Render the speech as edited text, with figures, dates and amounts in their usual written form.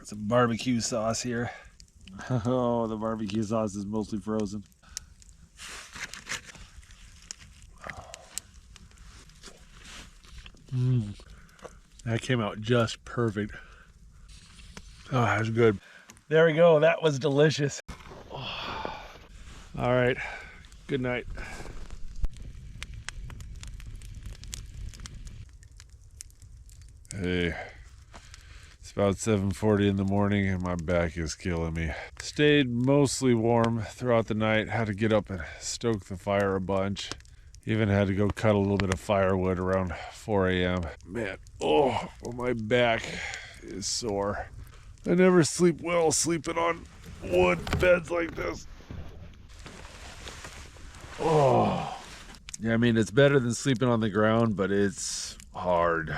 Some barbecue sauce here. Oh, the barbecue sauce is mostly frozen. That came out just perfect. Oh, that was good. There we go. That was delicious. Oh. All right. Good night. Hey, it's about 7:40 in the morning and my back is killing me. Stayed mostly warm throughout the night. Had to get up and stoke the fire a bunch. Even had to go cut a little bit of firewood around 4 a.m. Man, oh, my back is sore. I never sleep well sleeping on wood beds like this. Oh. Yeah, I mean, it's better than sleeping on the ground, but it's hard.